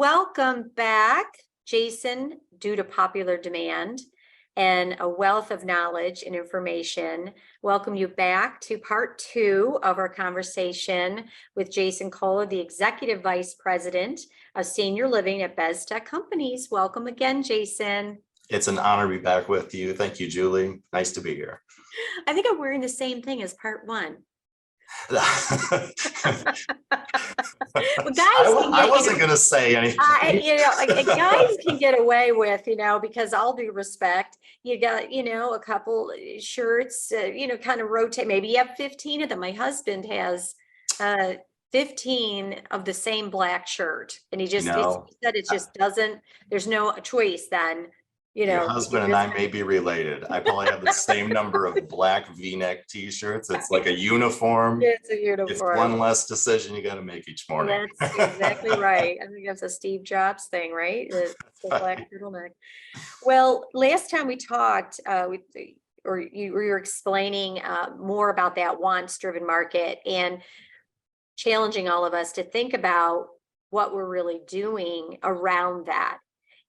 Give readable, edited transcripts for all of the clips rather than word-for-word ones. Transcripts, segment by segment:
welcome back, Jason, due to popular demand and a wealth of knowledge and information. Welcome you back to part 2 of our conversation with Jason Kohler, the Executive Vice President of Senior Living at Beztak Companies. Welcome again, Jason. It's an honor to be back with you. Thank you, Julie. Nice to be here. I think I'm wearing the same thing as part 1. Well, I wasn't going to say anything. Guys can get away with, because all due respect, you got, a couple shirts, kind of rotate. Maybe you have 15 of them. My husband has 15 of the same black shirt, and he just he said it just doesn't. There's no choice then. Your husband and I may be related. I probably have the same number of black V-neck t-shirts. It's like a uniform. It's a uniform. It's one less decision you got to make each morning. That's exactly right. I think that's a Steve Jobs thing, right? It's the black turtleneck. Well, last time we talked, you were explaining more about that wants-driven market and challenging all of us to think about what we're really doing around that.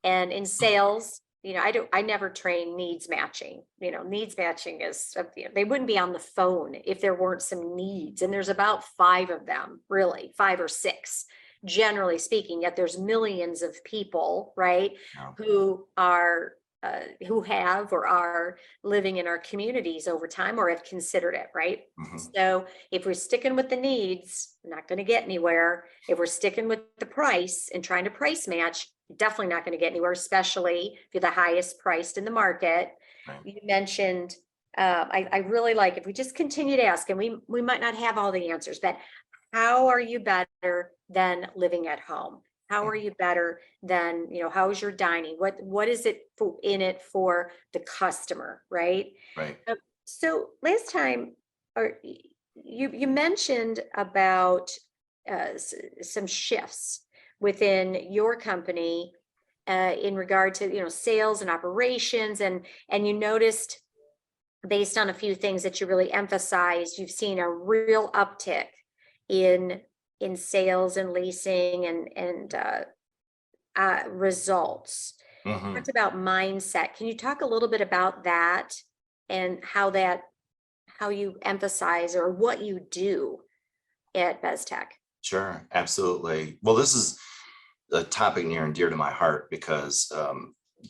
And in sales, I never train needs matching. Needs matching is, they wouldn't be on the phone if there weren't some needs. And there's about 5 of them, really, 5 or 6, generally speaking. Yet there's millions of people, right, who have or are living in our communities over time or have considered it, right? Mm-hmm. So if we're sticking with the needs, we're not going to get anywhere. If we're sticking with the price and trying to price match, definitely not going to get anywhere, especially if you're the highest priced in the market. Right. You mentioned, I really like, if we just continue to ask, and we might not have all the answers, but how are you better than living at home? How are you better than, how's your dining? What is it in it for the customer, right? Right. So last time, you mentioned about some shifts within your company in regard to sales and operations, and you noticed, based on a few things that you really emphasized, you've seen a real uptick in sales and leasing and results. Mm-hmm. You talked about mindset. Can you talk a little bit about that and how you emphasize or what you do at Beztak? Sure, absolutely. Well, this is a topic near and dear to my heart because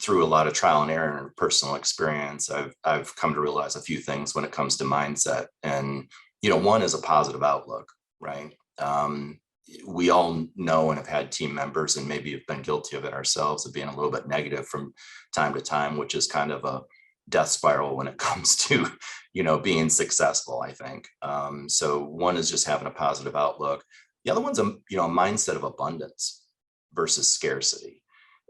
through a lot of trial and error and personal experience, I've come to realize a few things when it comes to mindset. And one is a positive outlook, right? We all know and have had team members, and maybe have been guilty of it ourselves, of being a little bit negative from time to time, which is kind of a death spiral when it comes to being successful, I think. So one is just having a positive outlook. The other one's a mindset of abundance versus scarcity.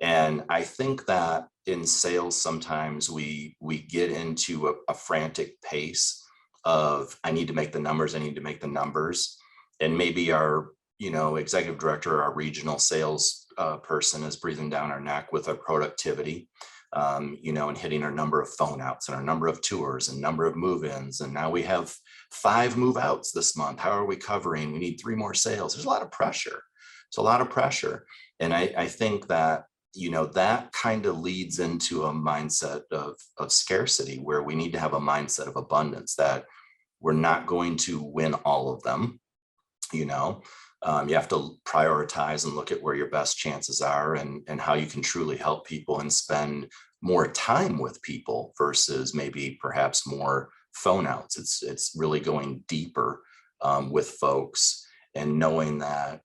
And I think that in sales, sometimes we get into a frantic pace of, I need to make the numbers. And maybe our, executive director, our regional sales person is breathing down our neck with our productivity, and hitting our number of phone outs and our number of tours and number of move-ins. And now we have 5 move-outs this month. How are we covering? We need 3 more sales. There's a lot of pressure. It's a lot of pressure. And I think that, that kind of leads into a mindset of scarcity, where we need to have a mindset of abundance, that we're not going to win all of them. You have to prioritize and look at where your best chances are and how you can truly help people and spend more time with people versus maybe perhaps more phone outs. It's really going deeper with folks and knowing that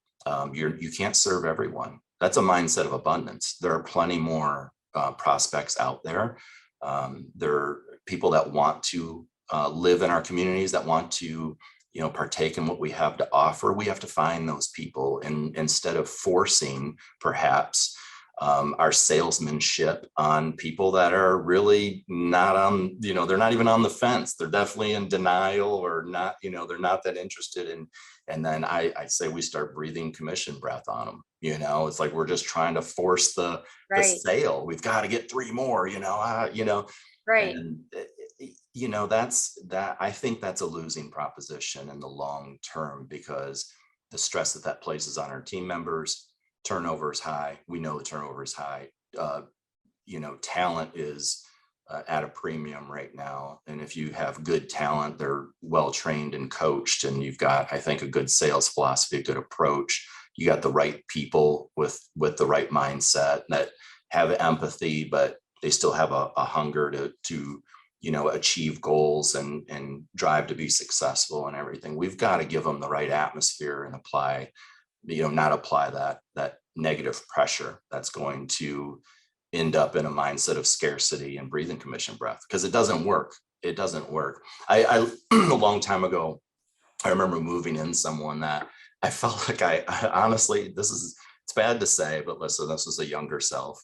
you can't serve everyone. That's a mindset of abundance. There are plenty more prospects out there. There are people that want to live in our communities, that want to partake in what we have to offer. We have to find those people, and instead of forcing perhaps our salesmanship on people that are really not on, they're not even on the fence. They're definitely in denial or not, they're not that interested in. And then I say we start breathing commission breath on them. It's like we're just trying to force the sale. We've got to get 3 more, right. And, I think that's a losing proposition in the long term, because the stress that places on our team members, turnover is high. We know the turnover is high. Talent is at a premium right now. And if you have good talent, they're well trained and coached, and you've got, I think, a good sales philosophy, a good approach. You got the right people with the right mindset that have empathy, but they still have a hunger to achieve goals and drive to be successful and everything. We've got to give them the right atmosphere and not apply that negative pressure that's going to end up in a mindset of scarcity and breathing commission breath, because it doesn't work. It doesn't work. I a long time ago, I remember moving in someone that I felt like I honestly, it's bad to say, but listen, this was a younger self,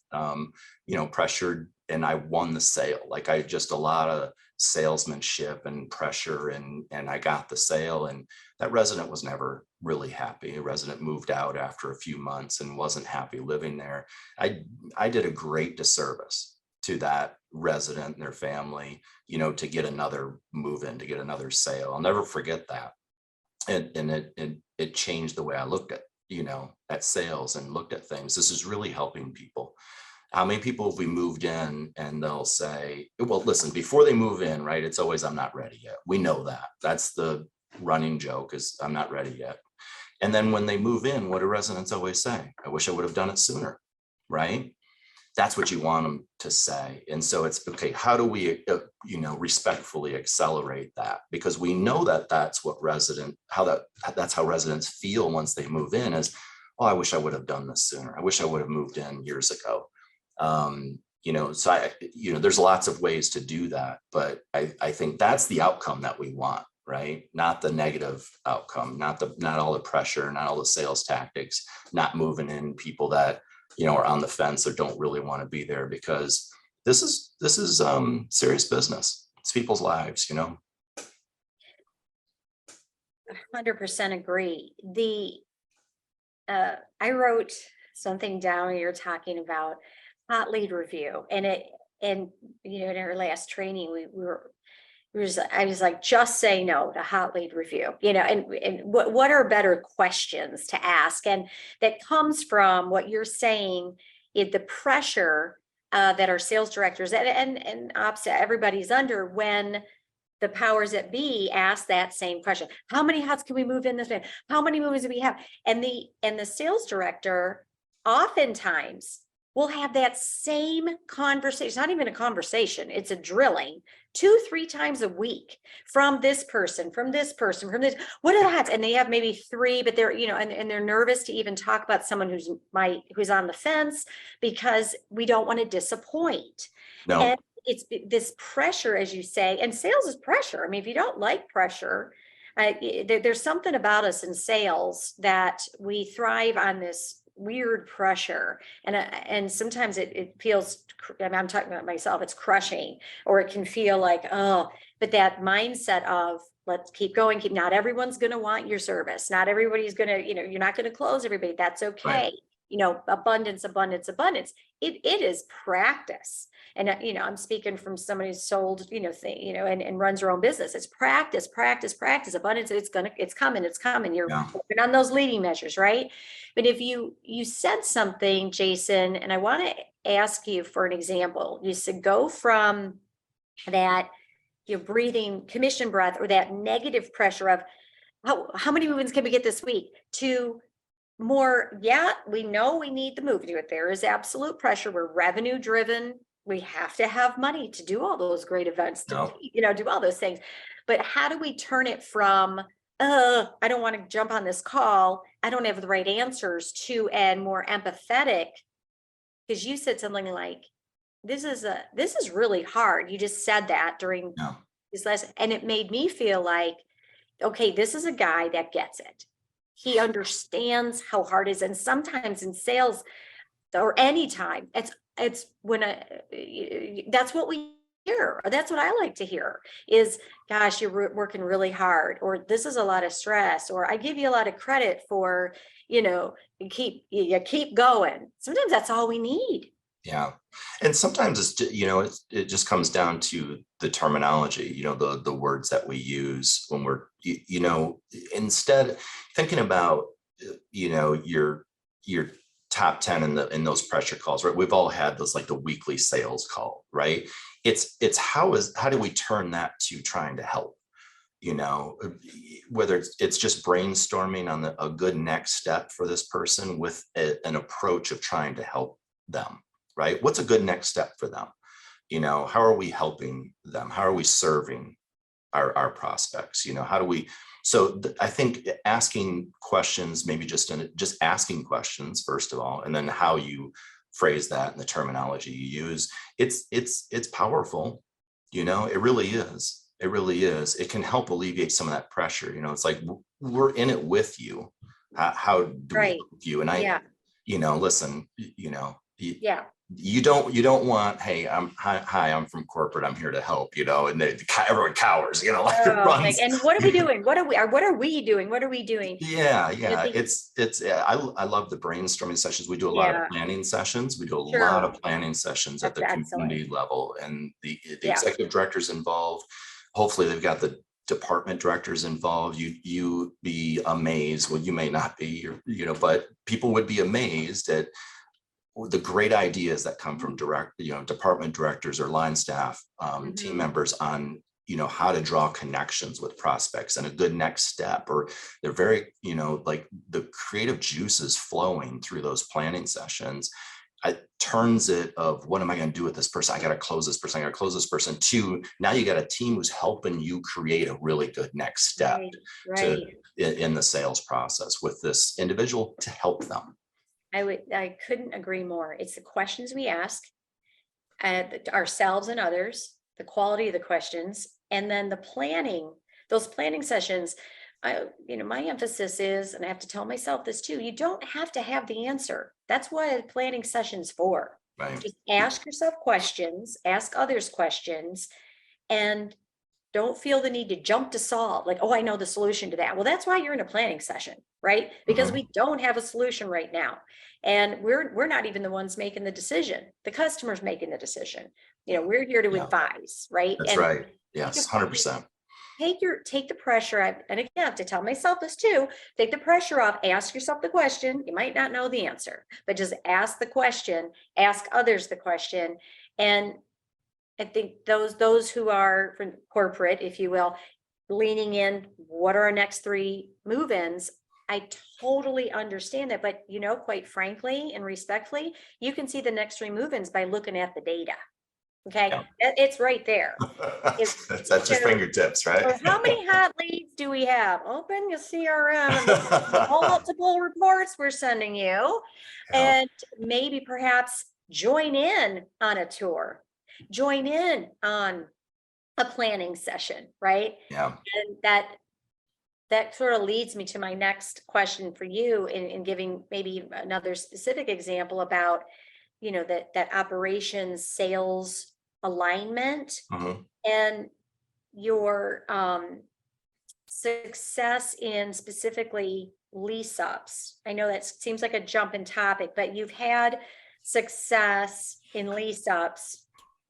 pressured, and I won the sale. Like I just a lot of salesmanship and pressure, and I got the sale, and that resident was never really happy. A resident moved out after a few months and wasn't happy living there. I did a great disservice to that resident and their family, to get another move in, to get another sale. I'll never forget that. And it changed the way I looked at sales and looked at things. This is really helping people. How many people have we moved in and they'll say, well, listen, before they move in, right, it's always, I'm not ready yet. We know that. That's the running joke, is I'm not ready yet. And then when they move in, what do residents always say? I wish I would have done it sooner, right? That's what you want them to say. And so it's, okay, how do we, respectfully accelerate that? Because we know that's how residents feel once they move in is, oh, I wish I would have done this sooner. I wish I would have moved in years ago. So there's lots of ways to do that, but I think that's the outcome that we want, right? Not the negative outcome, not all the pressure, not all the sales tactics, not moving in people that, are on the fence or don't really want to be there, because this is serious business. It's people's lives, 100% agree. I wrote something down when you're talking about hot lead review, and in our last training, I was like, just say no to hot lead review, and what are better questions to ask? And that comes from what you're saying, the pressure that our sales directors and ops, everybody's under when the powers that be ask that same question. How many hots can we move in this way? How many movies do we have? And the sales director oftentimes will have that same conversation. It's not even a conversation, it's a drilling 2-3 times a week from this person, from this. What are the hots? And they have maybe 3, but they're, and they're nervous to even talk about someone who's on the fence, because we don't want to disappoint. No. And it's this pressure, as you say, and sales is pressure. I mean, if you don't like pressure, there's something about us in sales that we thrive on this weird pressure, and sometimes it feels, I'm talking about myself, it's crushing, or it can feel like, oh, but that mindset of let's keep going, not everyone's going to want your service, not everybody's going to, you're not going to close everybody, that's okay. Right. Abundance. It is practice. And, I'm speaking from somebody who's sold, and runs her own business. It's practice, abundance. It's coming. You're working on those leading measures, right? But if you said something, Jason, and I want to ask you for an example. You said go from that, breathing commission breath, or that negative pressure of how many movements can we get this week, to more, we know we need the move. There is absolute pressure. We're revenue driven. We have to have money to do all those great events, to do all those things. But how do we turn it from, I don't want to jump on this call, I don't have the right answers, to and more empathetic? Because you said something like, this is really hard. You just said that during this lesson, and it made me feel like, okay, this is a guy that gets it. He understands how hard it is. And sometimes in sales, or anytime, it's when that's what we hear, or that's what I like to hear is, gosh, you're working really hard, or this is a lot of stress, or I give you a lot of credit for, you keep going. Sometimes that's all we need. Yeah. And sometimes it's, it just comes down to the terminology, the words that we use when we're, instead thinking about, your top 10 in those pressure calls, right? We've all had those, like the weekly sales call, right? It's how do we turn that to trying to help? Whether it's just brainstorming on a good next step for this person with an approach of trying to help them, right? What's a good next step for them? How are we helping them? How are we serving our prospects? How do we, I think asking questions, maybe just asking questions, first of all, and then how you phrase that and the terminology you use, it's powerful. It really is. It really is. It can help alleviate some of that pressure. It's like, we're in it with you. How do we help you? And listen, Yeah. you don't want, hey, I'm from corporate, I'm here to help, and everyone cowers, like it runs. And what are we doing? What are we doing? Yeah. I love the brainstorming sessions. We do a lot of planning sessions. We do a lot of planning sessions at the community level, and the executive directors involved. Hopefully they've got the department directors involved. You be amazed. Well, you may not be, but people would be amazed at the great ideas that come from department directors or line staff, team members on, how to draw connections with prospects and a good next step, or they're very, like the creative juices flowing through those planning sessions. It turns it of, what am I going to do with this person? I got to close this person. I got to close this person. To now you got a team who's helping you create a really good next step in the sales process with this individual to help them. I couldn't agree more. It's the questions we ask ourselves and others, the quality of the questions, and then the planning, those planning sessions. My emphasis is, and I have to tell myself this too, you don't have to have the answer. That's what a planning session's for. Right. Just ask yourself questions, ask others questions, and don't feel the need to jump to solve, like, oh, I know the solution to that. Well, that's why you're in a planning session, right? Because we don't have a solution right now. And we're not even the ones making the decision. The customer's making the decision. We're here to advise, right? That's right. Yes, 100%. Take the pressure out. And again, I have to tell myself this too, take the pressure off, ask yourself the question. You might not know the answer, but just ask the question, ask others the question. And I think those who are from corporate, if you will, leaning in, what are our next 3 move-ins? I totally understand that, but quite frankly and respectfully, you can see the next 3 move-ins by looking at the data. Okay, it's right there. That's at your fingertips, right? So how many hot leads do we have? Open your CRM and multiple reports we're sending you, and maybe perhaps join in on a tour, join in on a planning session, right? Yeah. And that sort of leads me to my next question for you in giving maybe another specific example about, that operations sales alignment and your success in specifically lease ups. I know that seems like a jump in topic, but you've had success in lease ups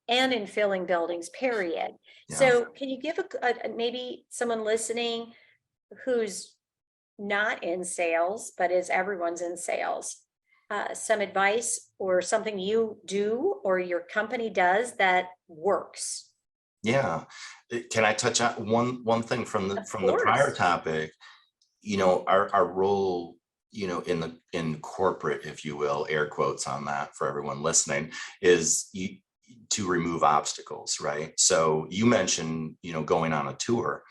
and in filling buildings, period. Yeah. So can you give maybe someone listening who's not in sales, but is everyone's in sales, some advice or something you do or your company does that works? Yeah. Can I touch on one thing from the prior topic? Our role, in corporate, if you will, air quotes on that for everyone listening, is to remove obstacles, right? So you mentioned, going on a tour.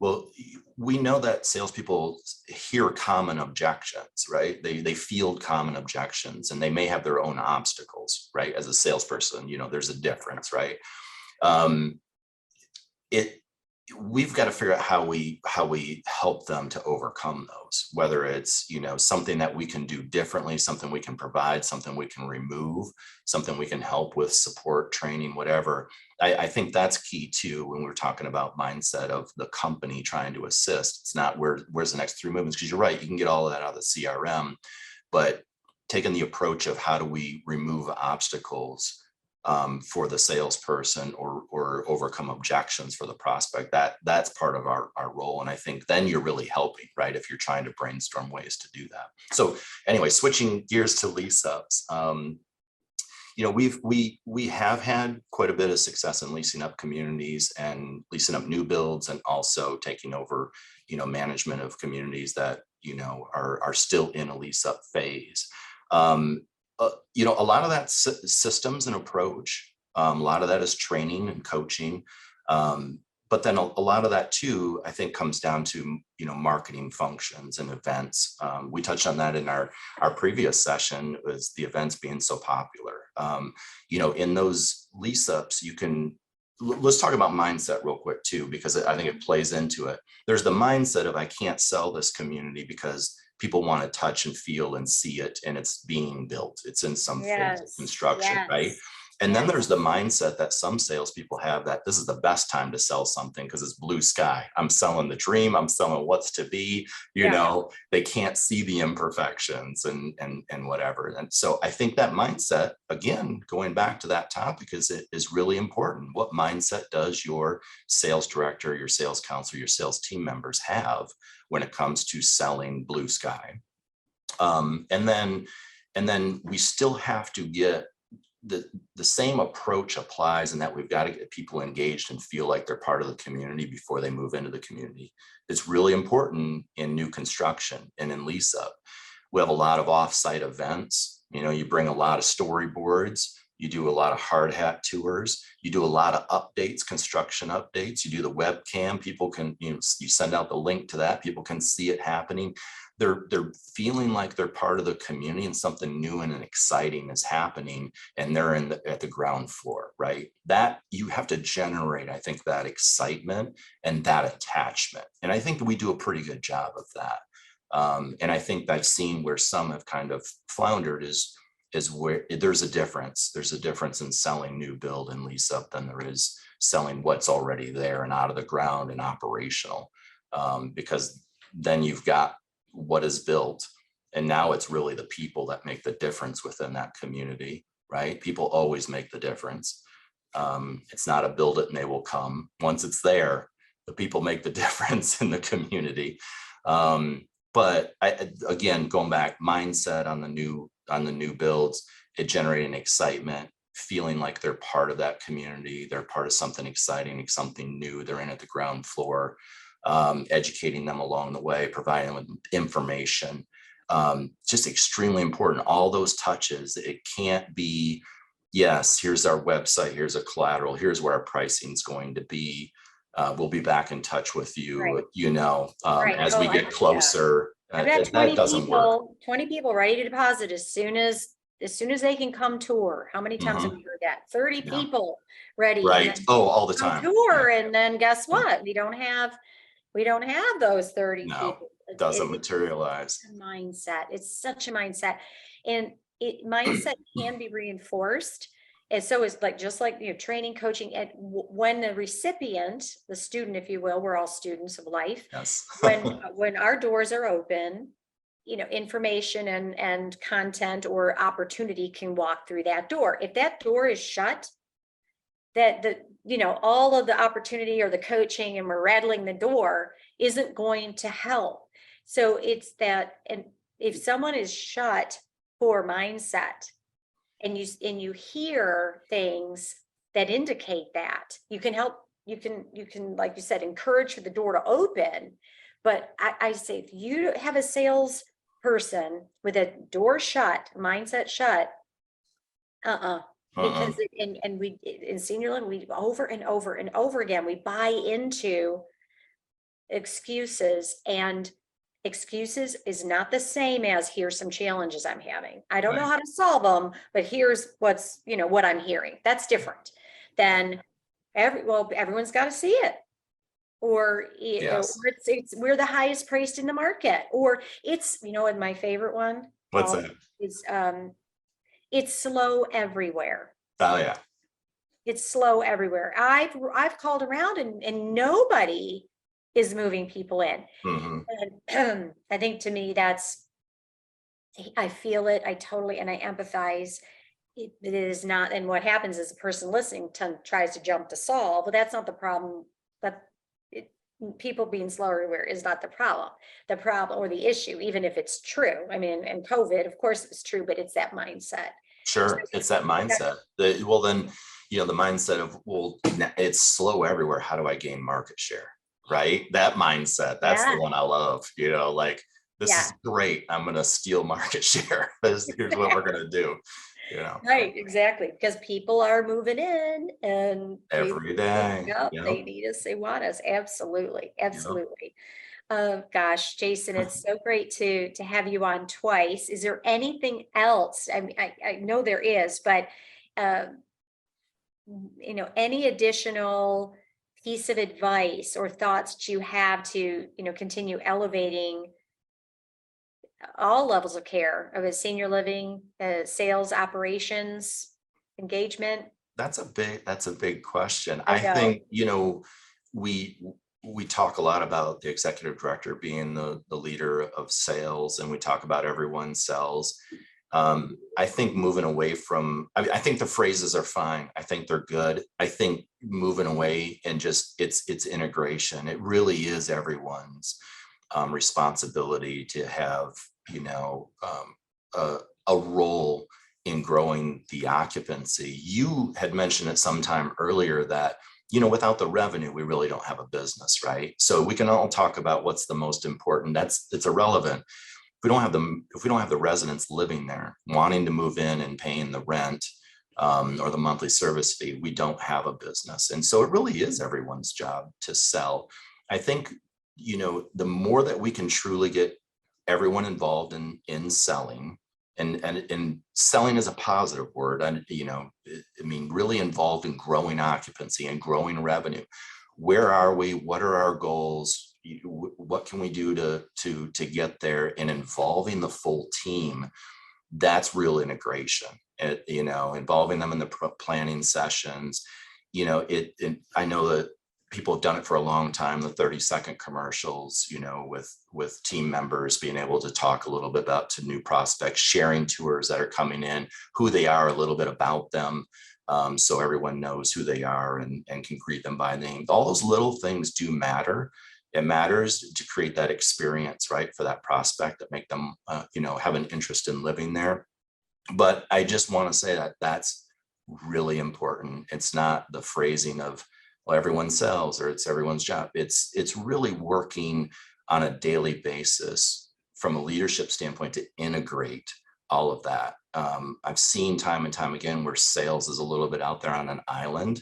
Well, we know that salespeople hear common objections, right? They field common objections, and they may have their own obstacles, right? As a salesperson, there's a difference, right? We've got to figure out how we help them to overcome those, whether it's, something that we can do differently, something we can provide, something we can remove, something we can help with, support, training, whatever. I think that's key too, when we're talking about mindset of the company trying to assist. It's not where's the next 3 movements, because you're right, you can get all of that out of the CRM, but taking the approach of how do we remove obstacles for the salesperson or overcome objections for the prospect. That's part of our role. And I think then you're really helping, right? If you're trying to brainstorm ways to do that. So anyway, switching gears to lease ups. We have had quite a bit of success in leasing up communities and leasing up new builds, and also taking over, management of communities that, are still in a lease up phase. A lot of that systems and approach, a lot of that is training and coaching. But then a lot of that too, I think, comes down to, marketing functions and events. We touched on that in our previous session, was the events being so popular. In those lease ups, let's talk about mindset real quick too, because I think it plays into it. There's the mindset of, I can't sell this community because people want to touch and feel and see it, and it's being built. It's in some phase of construction, right? And then there's the mindset that some salespeople have, that this is the best time to sell something because it's blue sky. I'm selling the dream. I'm selling what's to be. They can't see the imperfections and whatever. And so I think that mindset, again, going back to that topic, it is really important. What mindset does your sales director, your sales counselor, your sales team members have when it comes to selling blue sky? And then we still have to get the same approach applies, in that we've got to get people engaged and feel like they're part of the community before they move into the community. It's really important in new construction and in lease up. We have a lot of off-site events. You bring a lot of storyboards, you do a lot of hard hat tours, you do a lot of updates, construction updates, you do the webcam, people can, you send out the link to that, people can see it happening. They're feeling like they're part of the community, and something new and exciting is happening, and they're at the ground floor, right? That you have to generate, I think, that excitement and that attachment. And I think we do a pretty good job of that. And I think I've seen where some have kind of floundered is where there's a difference. There's a difference in selling new build and lease up than there is selling what's already there and out of the ground and operational. Because then you've got what is built, and now it's really the people that make the difference within that community, right? People always make the difference. It's not a build it and they will come. Once it's there, the people make the difference in the community. But again, going back, mindset on the new builds, it generating excitement, feeling like they're part of that community, they're part of something exciting, something new, they're in at the ground floor. Educating them along the way, providing them with information, just extremely important. All those touches, it can't be, yes, here's our website, here's a collateral, here's where our pricing is going to be. We'll be back in touch with you, right. as we get closer. I've got 20 that doesn't work. 20 people ready to deposit as soon as they can come tour. How many times have we heard that? 30 people ready. Right. All the time. Tour, and then guess what? We don't have those 30 No, people. It doesn't materialize. It's a mindset. It's such a mindset, and mindset can be reinforced. And so it's just like training, coaching, and when the recipient, the student, if you will, we're all students of life. Yes. when our doors are open, information and content or opportunity can walk through that door. If that door is shut, that all of the opportunity or the coaching and we're rattling the door isn't going to help. So it's that, and if someone is shut for mindset, and you hear things that indicate that, you can help, you can, like you said, encourage the door to open. But I say, if you have a sales person with a door shut, mindset shut, because we in senior living, we over and over and over again, we buy into excuses, and excuses is not the same as here's some challenges I'm having. I don't know how to solve them, but here's what's, what I'm hearing. That's different than everyone's got to see it. Or, Yes. or we're the highest priced in the market, or it's, and my favorite one. What's that? Is it's slow everywhere. Oh yeah. It's slow everywhere. I've called around and nobody is moving people in. And I think, to me, I feel it. I totally, and I empathize. it is not, and what happens is the person listening tries to jump to solve, but that's not the problem. But it, people being slow everywhere is not the problem or the issue, even if it's true. I mean, and COVID, of course it's true, but it's that mindset. Sure, it's that mindset. Well, then, the mindset of, well, it's slow everywhere. How do I gain market share? Right? That mindset, that's the Yeah, one I love. Like, this yeah, is great. I'm going to steal market share. Here's what we're going to do. right, exactly, because people are moving in and Every day. they need us, they want us. Absolutely, Yep. absolutely. Oh gosh, Jason, it's so great to have you on twice. Is there anything else? I mean, I know there is, but um, any additional piece of advice or thoughts that you have to, continue elevating all levels of care of a senior living, sales, operations, engagement? That's a big question. I I know. think, we we talk a lot about the executive director being the leader of sales, and we talk about everyone sells. I think moving away from, I think the phrases are fine. I think they're good. I think moving away and just it's integration. It really is everyone's responsibility to have, a, a role in growing the occupancy. You had mentioned it sometime earlier that, without the revenue, we really don't have a business, right? So we can all talk about what's the most important. It's irrelevant. If we don't have the residents living there, wanting to move in and paying the rent, or the monthly service fee, we don't have a business. And so it really is everyone's job to sell. I think, the more that we can truly get everyone involved in selling, and selling is a positive word. I mean, really involved in growing occupancy and growing revenue. Where are we? What are our goals? What can we do to get there? And involving the full team, that's real integration. Involving them in the planning sessions. I know that people have done it for a long time, the 30-second commercials, with team members being able to talk a little bit about to new prospects, sharing tours that are coming in, who they are, a little bit about them, so everyone knows who they are and can greet them by name. All those little things do matter. It matters to create that experience, right, for that prospect, that make them, have an interest in living there. But I just want to say that that's really important. It's not the phrasing of, well, everyone sells, or it's everyone's job. It's really working on a daily basis from a leadership standpoint to integrate all of that. I've seen time and time again where sales is a little bit out there on an island,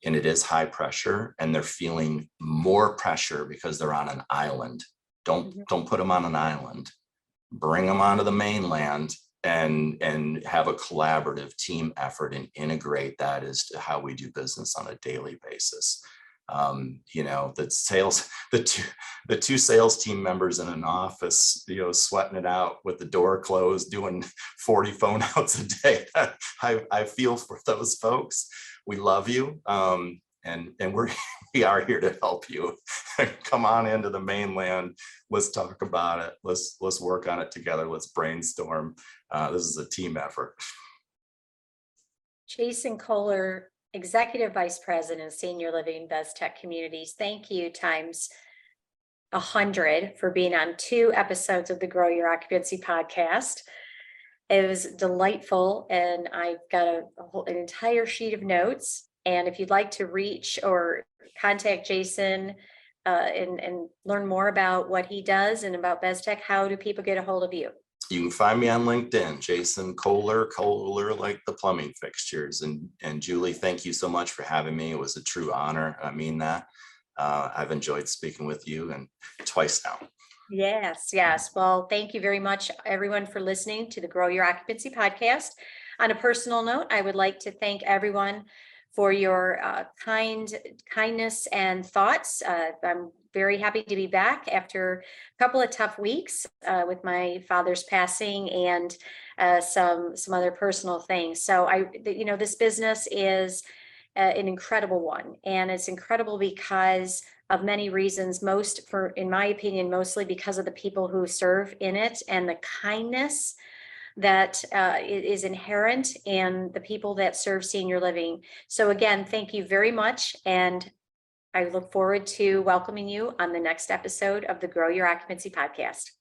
and it is high pressure, and they're feeling more pressure because they're on an island. Don't put them on an island. Bring them onto the mainland, and have a collaborative team effort and integrate that as to how we do business on a daily basis. The two sales team members in an office, sweating it out with the door closed, doing 40 phone outs a day. I feel for those folks. We love you. And we are here to help you. Come on into the mainland. Let's talk about it. Let's work on it together. Let's brainstorm. This is a team effort. Jason Kohler, Executive Vice President, Senior Living, Beztak Communities. Thank you times 100 for being on 2 episodes of the Grow Your Occupancy podcast. It was delightful, and I've got an entire sheet of notes. And if you'd like to reach or contact Jason and learn more about what he does and about Beztak, how do people get a hold of you? You can find me on LinkedIn, Jason Kohler like the plumbing fixtures. And Julie, thank you so much for having me. It was a true honor. I mean that. I've enjoyed speaking with you, and twice now. Yes, yes. Well, thank you very much, everyone, for listening to the Grow Your Occupancy podcast. On a personal note, I would like to thank everyone for your kindness and thoughts. I'm very happy to be back after a couple of tough weeks with my father's passing and some other personal things. So this business is an incredible one, and it's incredible because of many reasons. In my opinion, mostly because of the people who serve in it and the kindness that is inherent in the people that serve senior living. So again, thank you very much. And I look forward to welcoming you on the next episode of the Grow Your Occupancy podcast.